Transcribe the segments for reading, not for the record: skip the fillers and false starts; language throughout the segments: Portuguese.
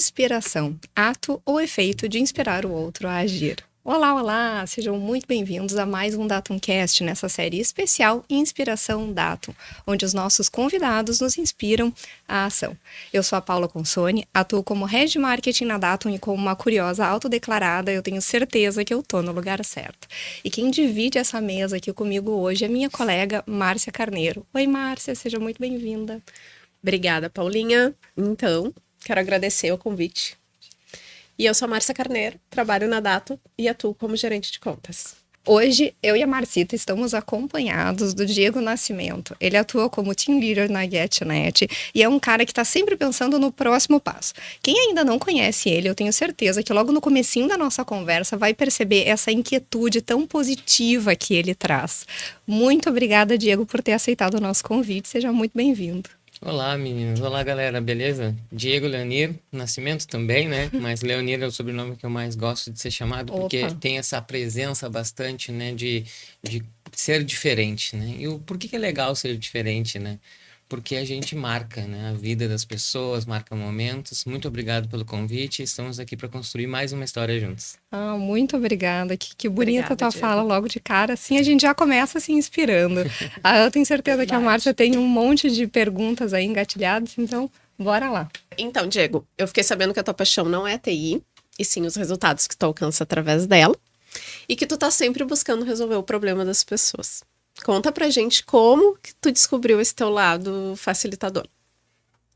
inspiração, ato ou efeito de inspirar o outro a agir. Olá, olá! Sejam muito bem-vindos a mais um DatumCast nessa série especial Inspiração Datum, onde os nossos convidados nos inspiram à ação. Eu sou a Paula Consoni, atuo como Head de Marketing na Datum e como uma curiosa autodeclarada, eu tenho certeza que eu tô no lugar certo. E quem divide essa mesa aqui comigo hoje é minha colega Márcia Carneiro. Oi, Márcia, seja muito bem-vinda. Obrigada, Paulinha. Então, quero agradecer o convite. E eu sou a Márcia Carneiro, trabalho na Datum e atuo como gerente de contas. Hoje, eu e a Marcita estamos acompanhados do Diego Nascimento. Ele atua como Team Leader na GetNet e é um cara que está sempre pensando no próximo passo. Quem ainda não conhece ele, eu tenho certeza que logo no comecinho da nossa conversa vai perceber essa inquietude tão positiva que ele traz. Muito obrigada, Diego, por ter aceitado o nosso convite. Seja muito bem-vindo. Olá, meninas. Olá, galera. Beleza? Diego Leonir Nascimento também, né? Mas Leonir é o sobrenome que eu mais gosto de ser chamado, porque tem essa presença bastante, né? De ser diferente, né? E por que é legal ser diferente, né? Porque a gente marca, né? A vida das pessoas, marca momentos. Muito obrigado pelo convite. Estamos aqui para construir mais uma história juntos. Muito obrigada. Que bonita Obrigada, tua Diego. fala logo de cara. Assim a gente já começa se inspirando. Eu tenho certeza que a Márcia tem um monte de perguntas aí engatilhadas, então bora lá. Então, Diego, eu fiquei sabendo que a tua paixão não é TI, e sim os resultados que tu alcança através dela, e que tu tá sempre buscando resolver o problema das pessoas. Conta pra gente como que tu descobriu esse teu lado facilitador.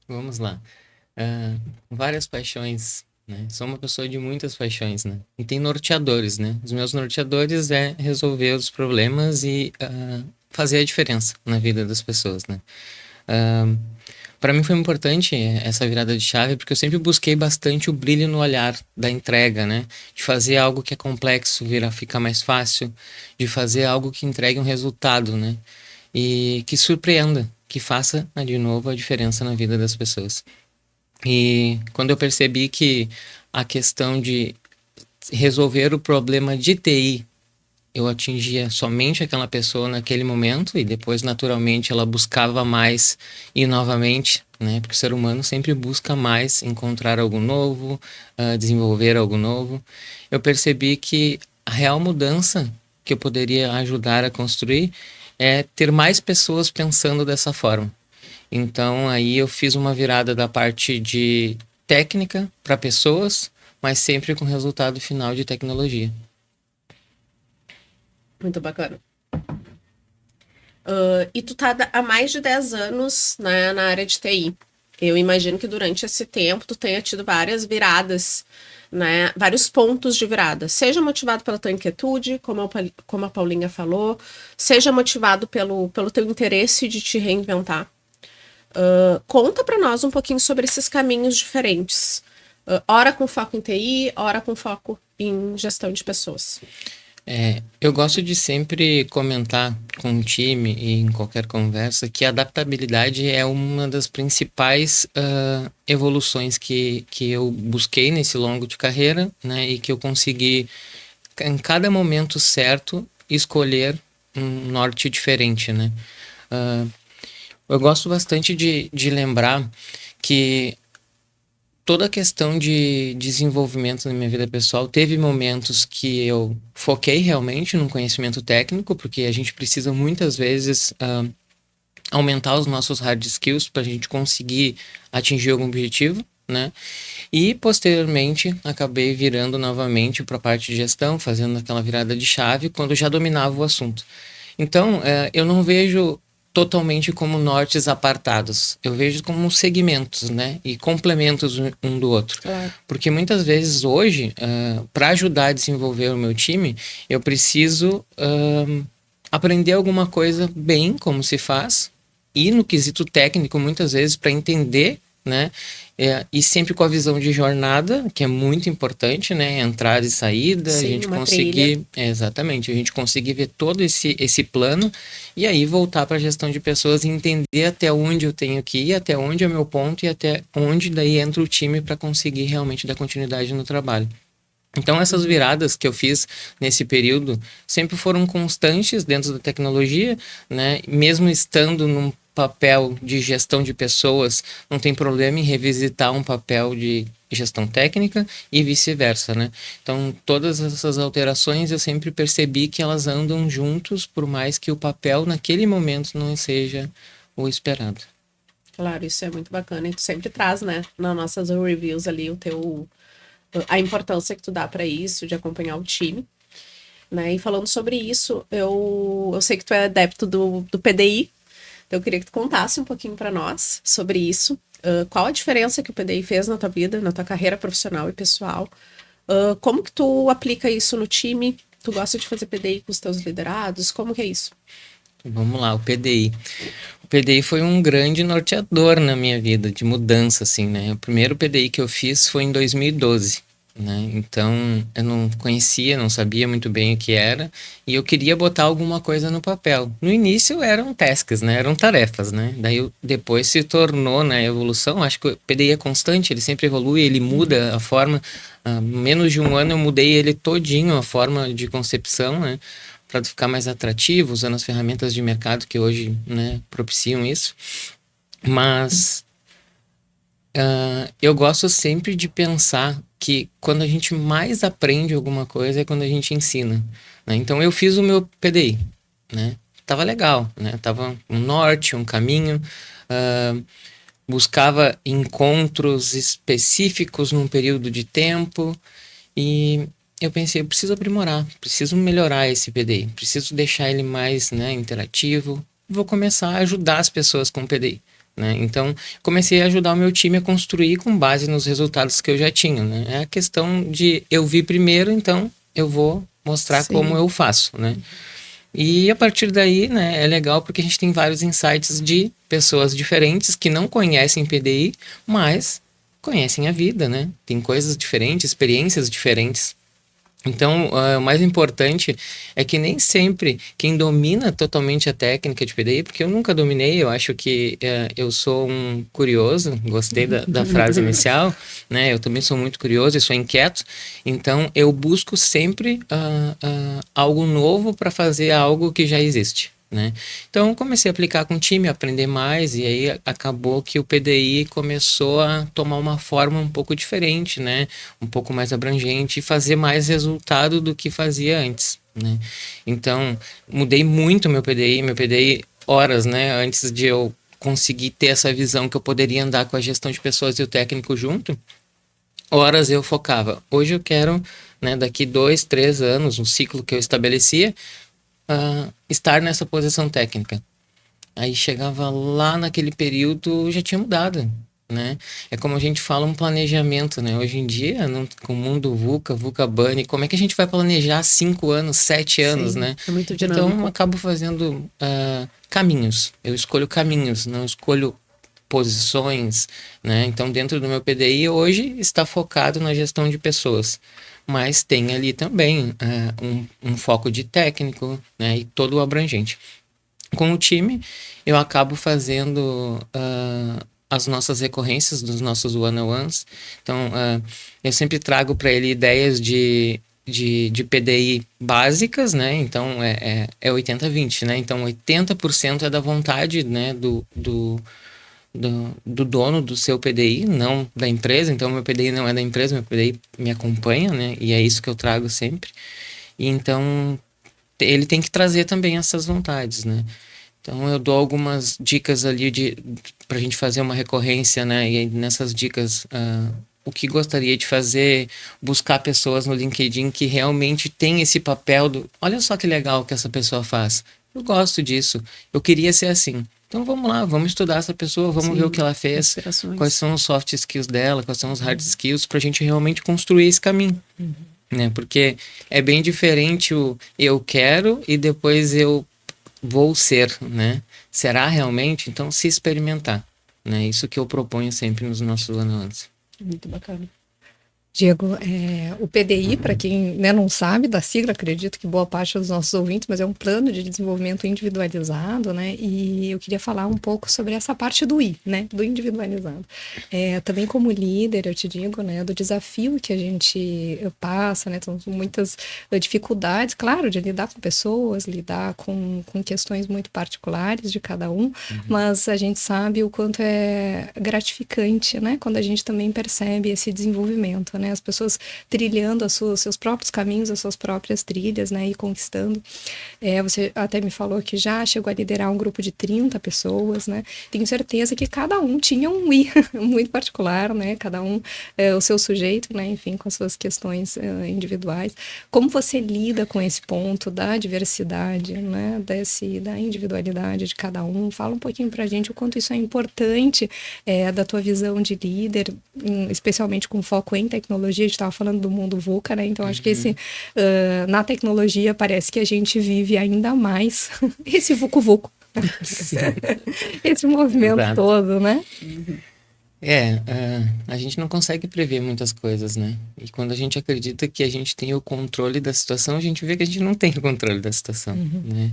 Vamos lá. Várias paixões, né? Sou uma pessoa de muitas paixões, né? E tem norteadores, né? Os meus norteadores é resolver os problemas e fazer a diferença na vida das pessoas, né? Para mim foi importante essa virada de chave, porque eu sempre busquei bastante o brilho no olhar da entrega, né? De fazer algo que é complexo ficar mais fácil, de fazer algo que entregue um resultado, né? E que surpreenda, que faça, de novo, a diferença na vida das pessoas. E quando eu percebi que a questão de resolver o problema de TI, eu atingia somente aquela pessoa naquele momento e depois, naturalmente, ela buscava mais e novamente, né? Porque o ser humano sempre busca mais, encontrar algo novo, desenvolver algo novo. Eu percebi que a real mudança que eu poderia ajudar a construir é ter mais pessoas pensando dessa forma. Então, aí eu fiz uma virada da parte de técnica para pessoas, mas sempre com resultado final de tecnologia. Muito bacana. E tu tá há mais de 10 anos, né, na área de TI. Eu imagino que durante esse tempo tu tenha tido várias viradas, né, vários pontos de virada. Seja motivado pela tua inquietude, como a Paulinha falou, seja motivado pelo teu interesse de te reinventar. Conta pra nós um pouquinho sobre esses caminhos diferentes. Ora com foco em TI, ora com foco em gestão de pessoas. Eu gosto de sempre comentar com o time e em qualquer conversa que a adaptabilidade é uma das principais evoluções que eu busquei nesse longo de carreira, né? E que eu consegui, em cada momento certo, escolher um norte diferente, né? Eu gosto bastante de lembrar que toda a questão de desenvolvimento na minha vida pessoal teve momentos que eu foquei realmente no conhecimento técnico, porque a gente precisa muitas vezes aumentar os nossos hard skills para a gente conseguir atingir algum objetivo, né? E posteriormente acabei virando novamente para a parte de gestão, fazendo aquela virada de chave quando eu já dominava o assunto. Então, eu não vejo totalmente como nortes apartados. Eu vejo como segmentos, né? E complementos um do outro. Claro. Porque muitas vezes hoje, para ajudar a desenvolver o meu time, eu preciso aprender alguma coisa bem, como se faz, e no quesito técnico, muitas vezes, para entender, né? E sempre com a visão de jornada, que é muito importante, né? Entrada e saída, Sim, a gente uma conseguir... trilha. Exatamente, a gente conseguir ver todo esse plano e aí voltar para a gestão de pessoas e entender até onde eu tenho que ir, até onde é o meu ponto e até onde daí entra o time para conseguir realmente dar continuidade no trabalho. Então, essas viradas que eu fiz nesse período sempre foram constantes dentro da tecnologia, né? Mesmo estando num papel de gestão de pessoas, não tem problema em revisitar um papel de gestão técnica e vice-versa, né? Então, todas essas alterações eu sempre percebi que elas andam juntos, por mais que o papel naquele momento não seja o esperado. Claro, isso é muito bacana. E tu sempre traz, né, nas nossas reviews ali, a importância que tu dá para isso, de acompanhar o time. Né? E falando sobre isso, eu sei que tu é adepto do PDI, então eu queria que tu contasse um pouquinho para nós sobre isso. Qual a diferença que o PDI fez na tua vida, na tua carreira profissional e pessoal? Como que tu aplica isso no time? Tu gosta de fazer PDI com os teus liderados? Como que é isso? Vamos lá, o PDI. O PDI foi um grande norteador na minha vida, de mudança, assim, né? O primeiro PDI que eu fiz foi em 2012, né? Então, eu não conhecia, não sabia muito bem o que era, e eu queria botar alguma coisa no papel. No início eram tasks, né? Eram tarefas, né? Daí, depois se tornou, na evolução, acho que o PDI é constante, ele sempre evolui, ele muda a forma. Menos de um ano eu mudei ele todinho, a forma de concepção, né? Para ficar mais atrativo, usando as ferramentas de mercado que hoje, né, propiciam isso. Mas eu gosto sempre de pensar que quando a gente mais aprende alguma coisa é quando a gente ensina, né? Então eu fiz o meu PDI, né? Tava legal, né? Tava um norte, um caminho, buscava encontros específicos num período de tempo e eu pensei, eu preciso aprimorar, preciso melhorar esse PDI, preciso deixar ele mais, né, interativo. Vou começar a ajudar as pessoas com o PDI, né? Então, comecei a ajudar o meu time a construir com base nos resultados que eu já tinha, né? É a questão de eu vi primeiro, então eu vou mostrar Sim. como eu faço, né? E a partir daí, né, é legal porque a gente tem vários insights de pessoas diferentes que não conhecem PDI, mas conhecem a vida, né? Tem coisas diferentes, experiências diferentes. Então, o mais importante é que nem sempre quem domina totalmente a técnica de PDI, porque eu nunca dominei, eu acho que eu sou um curioso, gostei da frase inicial, né? Eu também sou muito curioso e sou inquieto, então eu busco sempre algo novo para fazer algo que já existe. Né? Então comecei a aplicar com o time, aprender mais e aí acabou que o PDI começou a tomar uma forma um pouco diferente, né? Um pouco mais abrangente e fazer mais resultado do que fazia antes, né? Então mudei muito meu PDI horas, né? Antes de eu conseguir ter essa visão que eu poderia andar com a gestão de pessoas e o técnico junto, horas eu focava. Hoje eu quero, né, daqui 2, 3 anos, um ciclo que eu estabelecia, estar nessa posição técnica. Aí chegava lá naquele período, já tinha mudado, né? É como a gente fala, um planejamento, né? Hoje em dia, com o mundo VUCA, VUCA Bunny, como é que a gente vai planejar 5 anos, 7 anos, Sim, né? é muito dinâmico. Então, eu acabo fazendo caminhos. Eu escolho caminhos, não escolho posições, né? Então, dentro do meu PDI, hoje está focado na gestão de pessoas. Mas tem ali também um foco de técnico, né? E todo o abrangente. Com o time, eu acabo fazendo as nossas recorrências dos nossos one-on-ones. Então, eu sempre trago para ele ideias de PDI básicas, né? Então, é 80-20, né? Então, 80% é da vontade, né, do dono do seu PDI, não da empresa. Então, meu PDI não é da empresa, meu PDI me acompanha, né? E é isso que eu trago sempre. E então, ele tem que trazer também essas vontades, né? Então, eu dou algumas dicas ali pra gente fazer uma recorrência, né? E aí, nessas dicas, o que gostaria de fazer, buscar pessoas no LinkedIn que realmente tem esse papel olha só que legal que essa pessoa faz. Eu gosto disso. Eu queria ser assim. Então vamos lá, vamos estudar essa pessoa, vamos ver o que ela fez, quais são os soft skills dela, quais são os hard skills, pra gente realmente construir esse caminho. Né? Porque é bem diferente o eu quero e depois eu vou ser, né? Será realmente? Então se experimentar. Né? Isso que eu proponho sempre nos nossos one-on-ones. Muito bacana. Diego, o PDI, para quem, né, não sabe da sigla, acredito que boa parte dos nossos ouvintes, mas é um plano de desenvolvimento individualizado, né? E eu queria falar um pouco sobre essa parte do I, né? Do individualizado. Também como líder, eu te digo, né, do desafio que a gente passa, né? São muitas dificuldades, claro, de lidar com pessoas, lidar com questões muito particulares de cada um, mas a gente sabe o quanto é gratificante, né? Quando a gente também percebe esse desenvolvimento, né? As pessoas trilhando seus próprios caminhos, as suas próprias trilhas, né? E conquistando. Você até me falou que já chegou a liderar um grupo de 30 pessoas, né? Tenho certeza que cada um tinha um I muito particular, né? Cada um o seu sujeito, né? Enfim, com as suas questões individuais. Como você lida com esse ponto da diversidade, né? Da individualidade de cada um? Fala um pouquinho pra gente o quanto isso é importante da tua visão de líder, especialmente com foco em tecnologia. A gente estava falando do mundo VUCA, né? Então, acho que na tecnologia parece que a gente vive ainda mais esse vucu-vucu. Esse movimento Exato. todo, né? A gente não consegue prever muitas coisas, né? E quando a gente acredita que a gente tem o controle da situação, a gente vê que a gente não tem o controle da situação, né?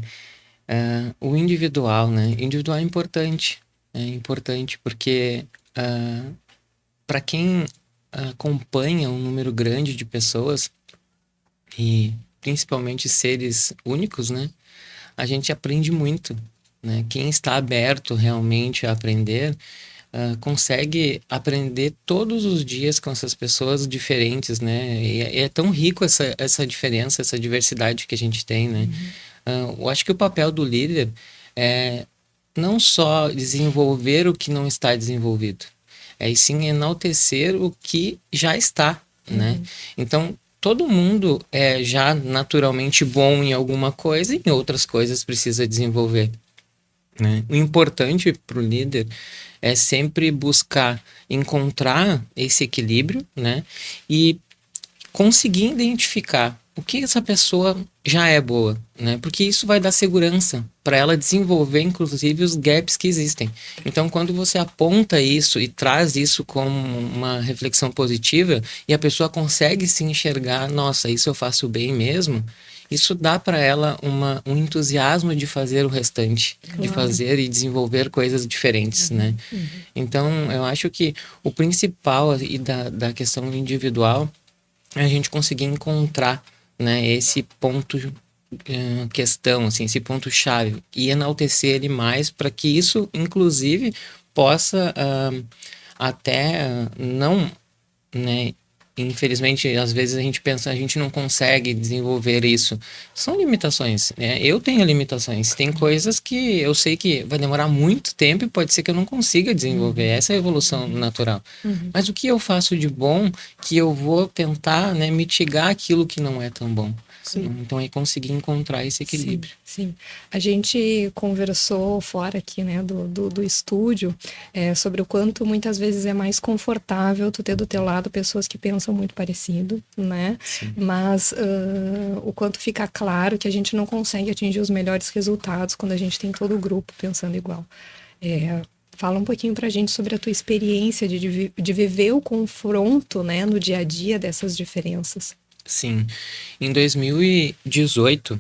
O individual, né? Individual é importante porque para quem acompanha um número grande de pessoas e principalmente seres únicos, né? A gente aprende muito, né? Quem está aberto realmente a aprender consegue aprender todos os dias com essas pessoas diferentes, né? E é tão rico essa diferença, essa diversidade que a gente tem, né? Eu acho que o papel do líder é não só desenvolver o que não está desenvolvido, e sim enaltecer o que já está, né? Então, todo mundo é já naturalmente bom em alguma coisa e em outras coisas precisa desenvolver, né? O importante para o líder é sempre buscar encontrar esse equilíbrio, né? E conseguir identificar o que essa pessoa já é boa, né? Porque isso vai dar segurança para ela desenvolver, inclusive, os gaps que existem. Então, quando você aponta isso e traz isso como uma reflexão positiva e a pessoa consegue se enxergar, nossa, isso eu faço bem mesmo, isso dá para ela um entusiasmo de fazer o restante, de fazer e desenvolver coisas diferentes, né? Então, eu acho que o principal e da questão individual é a gente conseguir encontrar, né, esse ponto questão, assim, esse ponto chave e enaltecer ele mais para que isso, inclusive, possa até não, né, infelizmente, às vezes a gente pensa, a gente não consegue desenvolver isso. São limitações, né? Eu tenho limitações. Tem coisas que eu sei que vai demorar muito tempo e pode ser que eu não consiga desenvolver. Essa é a evolução natural. Mas o que eu faço de bom que eu vou tentar, né, mitigar aquilo que não é tão bom. Então, é conseguir encontrar esse equilíbrio. Sim. A gente conversou fora aqui, né, do estúdio, sobre o quanto muitas vezes é mais confortável tu ter do teu lado pessoas que pensam muito parecido, né? Sim. Mas o quanto fica claro que a gente não consegue atingir os melhores resultados quando a gente tem todo o grupo pensando igual. Fala um pouquinho pra gente sobre a tua experiência de viver o confronto, né, no dia a dia dessas diferenças. Sim. Em 2018,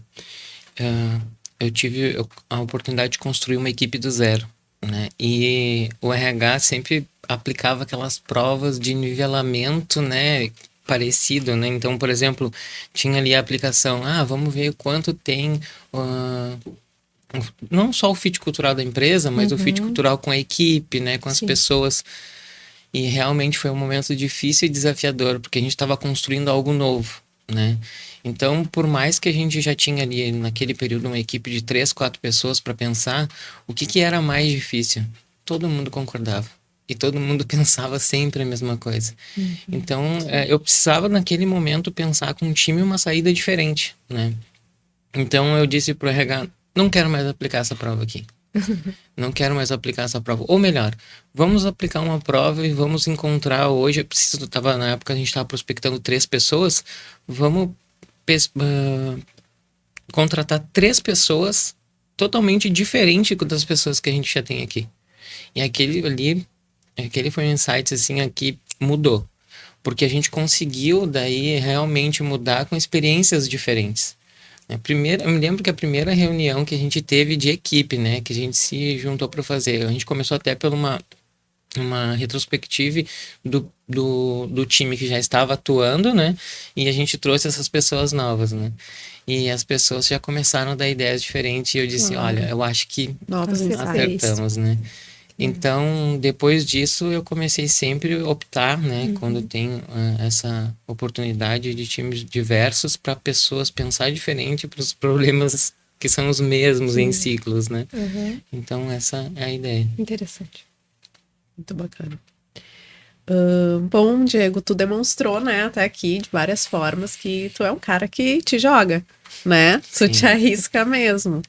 eu tive a oportunidade de construir uma equipe do zero, né? E o RH sempre aplicava aquelas provas de nivelamento, né, parecido, né? Então, por exemplo, tinha ali a aplicação, vamos ver quanto tem não só o fit cultural da empresa, mas o fit cultural com a equipe, né, com as pessoas. E realmente foi um momento difícil e desafiador, porque a gente estava construindo algo novo, né? Então, por mais que a gente já tinha ali, naquele período, uma equipe de 3, 4 pessoas para pensar, o que era mais difícil? Todo mundo concordava. E todo mundo pensava sempre a mesma coisa. Então, eu precisava, naquele momento, pensar com um time uma saída diferente, né? Então, eu disse pro RH, não quero mais aplicar essa prova aqui. Não quero mais aplicar essa prova. Ou melhor, vamos aplicar uma prova e vamos encontrar hoje. Na época a gente estava prospectando 3 pessoas. Vamos contratar 3 pessoas totalmente diferentes das pessoas que a gente já tem aqui. E aquele foi um insight assim, aqui mudou. porque a gente conseguiu daí realmente mudar com experiências diferentes. Eu me lembro que a primeira reunião que a gente teve de equipe, né, que a gente se juntou para fazer, a gente começou até por uma retrospectiva do time que já estava atuando, né, e a gente trouxe essas pessoas novas, né, e as pessoas já começaram a dar ideias diferentes e eu disse, olha, eu acho que Novos acertamos, né. Então, depois disso, eu comecei sempre a optar, né, quando tem essa oportunidade de times diversos para pessoas pensar diferente para os problemas que são os mesmos em ciclos, né? Então, essa é a ideia. Interessante. Muito bacana. Bom, Diego, tu demonstrou, né, até aqui, de várias formas, que tu é um cara que te joga, né? Tu te arrisca mesmo.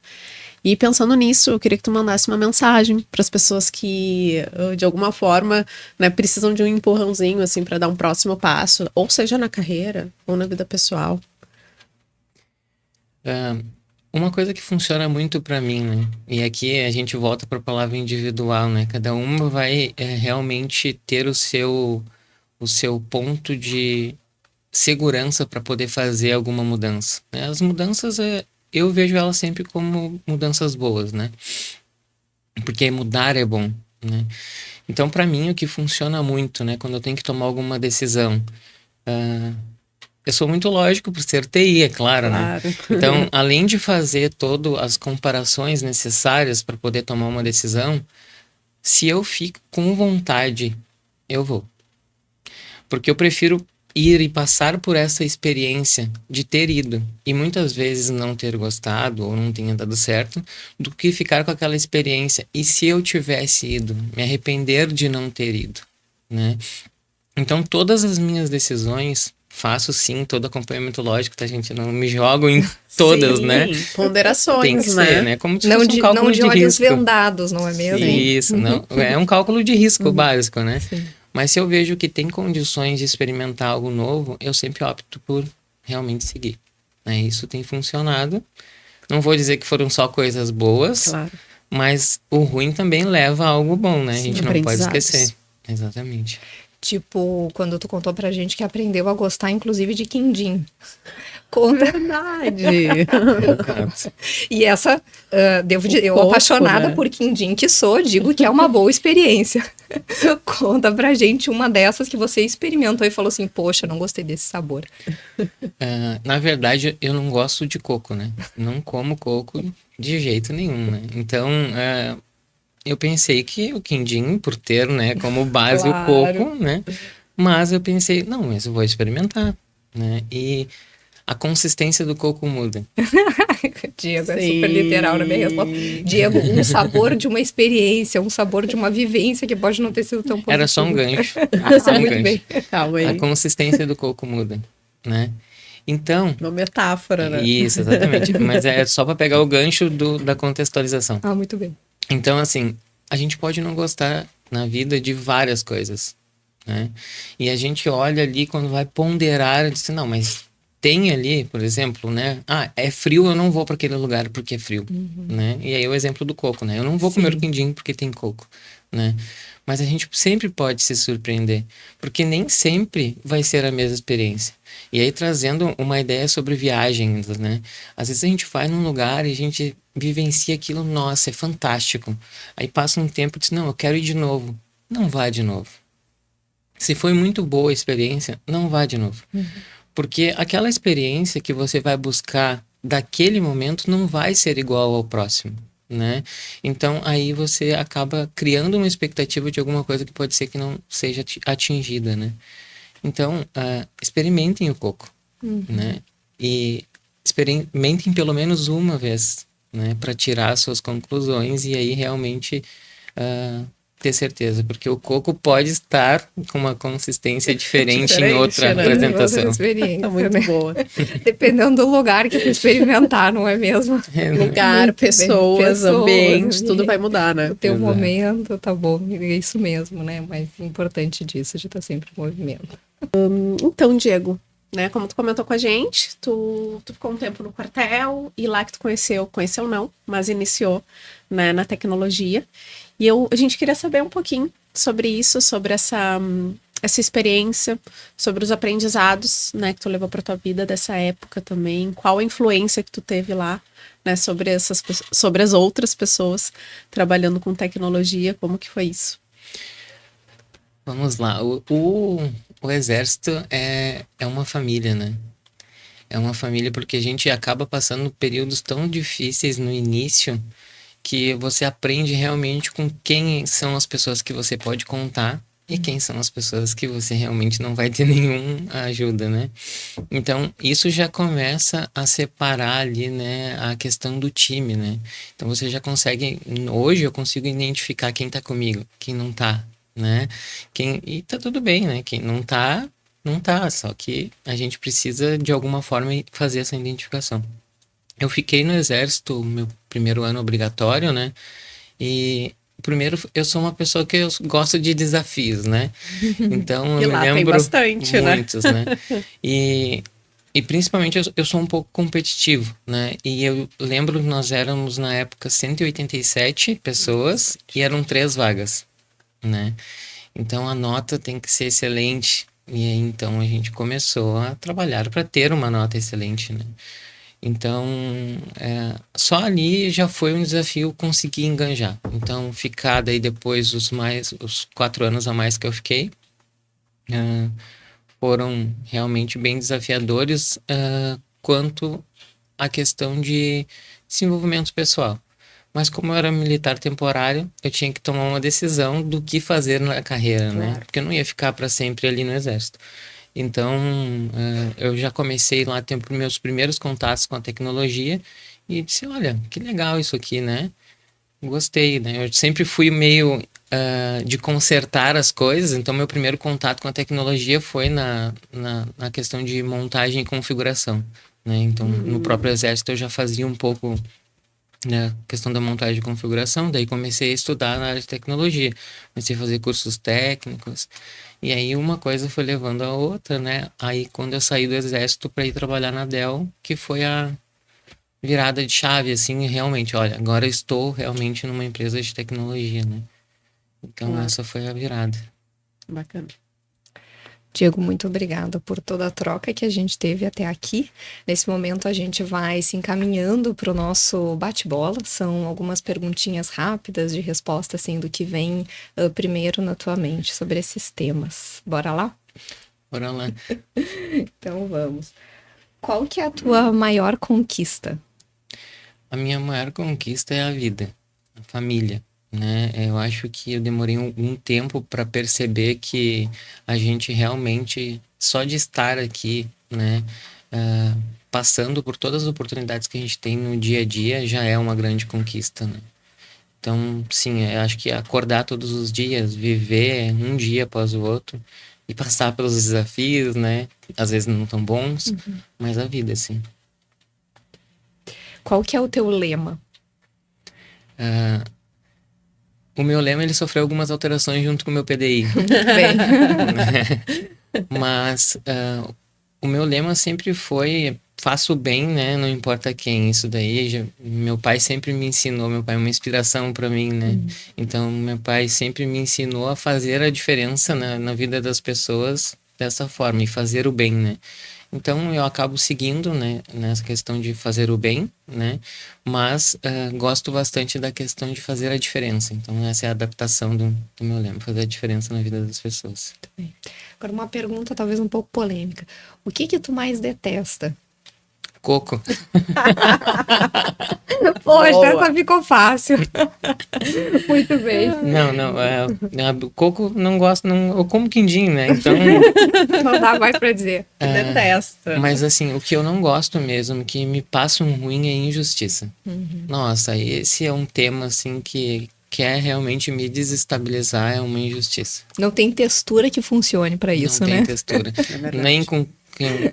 E pensando nisso, eu queria que tu mandasse uma mensagem para as pessoas que, de alguma forma, né, precisam de um empurrãozinho, assim, para dar um próximo passo, ou seja na carreira, ou na vida pessoal. Uma coisa que funciona muito para mim, né? E aqui a gente volta para a palavra individual, né? Cada uma vai realmente ter o seu ponto de segurança para poder fazer alguma mudança, né? As mudanças eu vejo elas sempre como mudanças boas, né? Porque mudar é bom, né? Então, para mim, o que funciona muito, né? Quando eu tenho que tomar alguma decisão, eu sou muito lógico por ser TI, é claro, né? Então, além de fazer todas as comparações necessárias para poder tomar uma decisão, se eu fico com vontade, eu vou. Porque eu prefiro ir e passar por essa experiência de ter ido e muitas vezes não ter gostado ou não tenha dado certo, do que ficar com aquela experiência e se eu tivesse ido, me arrepender de não ter ido, né? Então todas as minhas decisões faço sim todo acompanhamento lógico, tá, gente? Não me jogo em todas, sim, né? Ponderações, Tem que ser, né? Como se fosse um cálculo não de olhos risco. vendados, não é mesmo? Isso, não. É um cálculo de risco básico, né? Sim. Mas se eu vejo que tem condições de experimentar algo novo, eu sempre opto por realmente seguir. Né? Isso tem funcionado. Não vou dizer que foram só coisas boas, Claro. mas o ruim também leva a algo bom, né? A gente não pode Aprendizados. esquecer. Exatamente. Tipo, quando tu contou pra gente que aprendeu a gostar, inclusive, de quindim. Conta. Verdade. E essa, eu coco, apaixonada né? por quindim que sou, digo que é uma boa experiência. Conta pra gente uma dessas que você experimentou e falou assim, poxa, não gostei desse sabor. Na verdade, eu não gosto de coco, né? Não como coco de jeito nenhum, né? Então, eu pensei que o quindim, por ter, né, como base Claro. o coco, né? Mas eu pensei, não, mas eu vou experimentar, né? E a consistência do coco muda. Diego, é Sim. super literal na minha resposta. Diego, um sabor de uma experiência, um sabor de uma vivência que pode não ter sido tão positivo. Era só um gancho. Ah, muito bem. Calma aí. A consistência do coco muda, né? Então, Uma metáfora, né? isso, exatamente. Mas é só para pegar o gancho da contextualização. Ah, muito bem. Então, assim, a gente pode não gostar na vida de várias coisas, né? E a gente olha ali quando vai ponderar e diz, não, mas tem ali, por exemplo, né? Ah, é frio, eu não vou para aquele lugar porque é frio, né? E aí o exemplo do coco, né? Eu não vou comer o quindim porque tem coco, né? Mas a gente sempre pode se surpreender, porque nem sempre vai ser a mesma experiência. E aí trazendo uma ideia sobre viagens, né? Às vezes a gente vai num lugar e a gente vivencia aquilo, nossa, é fantástico. Aí passa um tempo e diz, não, eu quero ir de novo. Não vá de novo. Se foi muito boa a experiência, não vá de novo. Porque aquela experiência que você vai buscar daquele momento não vai ser igual ao próximo, né? Então, aí você acaba criando uma expectativa de alguma coisa que pode ser que não seja atingida, né? Então, experimentem o coco, né? E experimentem pelo menos uma vez, né? Para tirar suas conclusões e aí realmente ter certeza, porque o coco pode estar com uma consistência diferente em outra né? apresentação. Experiência, Muito né? boa. Dependendo do lugar que tu experimentar, não é mesmo? Lugar, Muito bem. pessoas, ambiente, tudo ambiente. vai mudar, né? O teu Exato. momento, tá bom, é isso mesmo, né? Mas o importante disso, de estar sempre em movimento. Então, Diego, né, como tu comentou com a gente, tu ficou um tempo no quartel e lá que tu conheceu não, mas iniciou, né, na tecnologia. E a gente queria saber um pouquinho sobre isso, sobre essa experiência, sobre os aprendizados, né, que tu levou para tua vida dessa época também, qual a influência que tu teve lá, né, sobre as outras pessoas trabalhando com tecnologia, como que foi isso? Vamos lá. O exército é uma família, né? É uma família porque a gente acaba passando períodos tão difíceis no início que você aprende realmente com quem são as pessoas que você pode contar e quem são as pessoas que você realmente não vai ter nenhuma ajuda, né? Então, isso já começa a separar ali, né, a questão do time, né? Então, você já consegue... Hoje eu consigo identificar quem tá comigo, quem não tá, né? E tá tudo bem, né? Quem não tá, não tá. Só que a gente precisa, de alguma forma, fazer essa identificação. Eu fiquei no exército, meu primeiro ano obrigatório, né? E primeiro, eu sou uma pessoa que eu gosto de desafios, né? Então, E eu me lá tem lembro bastante, né? muitos, né? E principalmente eu sou um pouco competitivo, né? E eu lembro que nós éramos, na época, 187 pessoas e eram 3 vagas, né? Então, a nota tem que ser excelente. E aí, então, a gente começou a trabalhar para ter uma nota excelente, né? Então, só ali já foi um desafio conseguir enganjar. Então, ficar daí depois os 4 anos a mais que eu fiquei, foram realmente bem desafiadores, quanto à questão de desenvolvimento pessoal. Mas como eu era militar temporário, eu tinha que tomar uma decisão do que fazer na carreira, né? Claro. Porque eu não ia ficar para sempre ali no exército. Então, eu já comecei lá a ter meus primeiros contatos com a tecnologia e disse, olha, que legal isso aqui, né? Gostei, né? Eu sempre fui meio de consertar as coisas, então meu primeiro contato com a tecnologia foi na questão de montagem e configuração, né? Então, no próprio exército eu já fazia um pouco, né, questão da montagem e configuração, daí comecei a estudar na área de tecnologia, comecei a fazer cursos técnicos, e aí uma coisa foi levando a outra, né? Aí quando eu saí do exército para ir trabalhar na Dell, que foi a virada de chave, assim, realmente, olha, agora eu estou realmente numa empresa de tecnologia, né? Então Claro. essa foi a virada. Bacana. Diego, muito obrigada por toda a troca que a gente teve até aqui. Nesse momento, a gente vai se encaminhando para o nosso bate-bola. São algumas perguntinhas rápidas de resposta, assim, do que vem primeiro na tua mente sobre esses temas. Bora lá? Bora lá. Então, vamos. Qual que é a tua maior conquista? A minha maior conquista é a vida, a família, né? Eu acho que eu demorei um tempo para perceber que a gente realmente, só de estar aqui, né, passando por todas as oportunidades que a gente tem no dia a dia, já é uma grande conquista, né? Então, sim, eu acho que acordar todos os dias, viver um dia após o outro e passar pelos desafios, né? Às vezes não tão bons, mas a vida, sim. Qual que é o teu lema? O meu lema, ele sofreu algumas alterações junto com o meu PDI. Bem, Mas o meu lema sempre foi faça o bem, né? Não importa quem. Isso daí, meu pai sempre me ensinou. Meu pai é uma inspiração para mim, né? Então, meu pai sempre me ensinou a fazer a diferença na vida das pessoas dessa forma e fazer o bem, né? Então, eu acabo seguindo, né, nessa questão de fazer o bem, né? Mas gosto bastante da questão de fazer a diferença. Então, essa é a adaptação do meu lema, fazer a diferença na vida das pessoas. agora uma pergunta talvez um pouco polêmica. O que que tu mais detesta? Coco. Poxa, Boa. essa ficou fácil. Muito bem. Não, coco não gosto, não, eu como quindim, né? Então, Não dá mais pra dizer. Detesta. mas assim, o que eu não gosto mesmo, que me passa um ruim é injustiça. Nossa, esse é um tema assim que quer realmente me desestabilizar, é uma injustiça. Não tem textura que funcione pra isso, Não tem né? textura. verdade. Nem com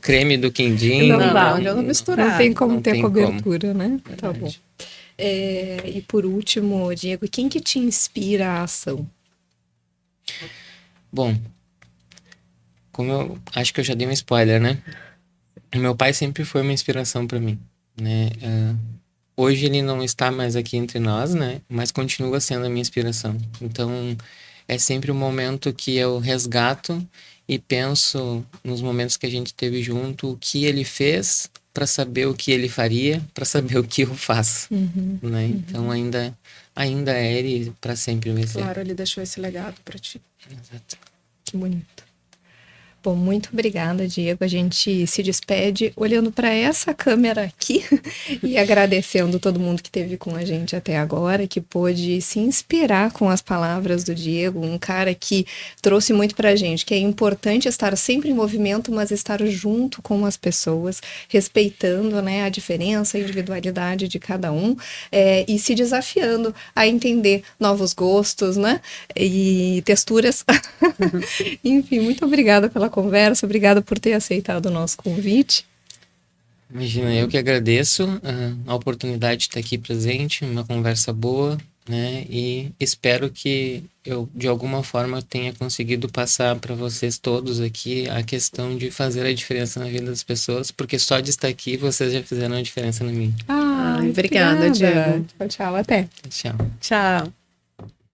creme do quindim. Não Não, dá. não adianta misturar. Não tem como Não ter tem cobertura, né? Tá Verdade. bom. E por último, Diego, quem que te inspira a ação? Bom, como eu acho que eu já dei um spoiler, né? O meu pai sempre foi uma inspiração para mim, né? Hoje ele não está mais aqui entre nós, né? Mas continua sendo a minha inspiração. Então, é sempre um momento que eu resgato e penso nos momentos que a gente teve junto, o que ele fez para saber o que ele faria, para saber o que eu faço, né? Então ainda é ele, para sempre vai ser. Claro, ele deixou esse legado para ti. Exato. Que bonito. Bom, muito obrigada, Diego. A gente se despede olhando para essa câmera aqui e agradecendo todo mundo que esteve com a gente até agora, que pôde se inspirar com as palavras do Diego, um cara que trouxe muito para a gente, que é importante estar sempre em movimento, mas estar junto com as pessoas, respeitando, né, a diferença, a individualidade de cada um, e se desafiando a entender novos gostos, né, e texturas. Enfim, muito obrigada pela conversa, obrigada por ter aceitado o nosso convite. Imagina, eu que agradeço a oportunidade de estar aqui presente, uma conversa boa, né? E espero que eu, de alguma forma, tenha conseguido passar para vocês todos aqui a questão de fazer a diferença na vida das pessoas, porque só de estar aqui vocês já fizeram a diferença na minha. Obrigada, Diego. Tchau, tchau, até. Tchau. Tchau.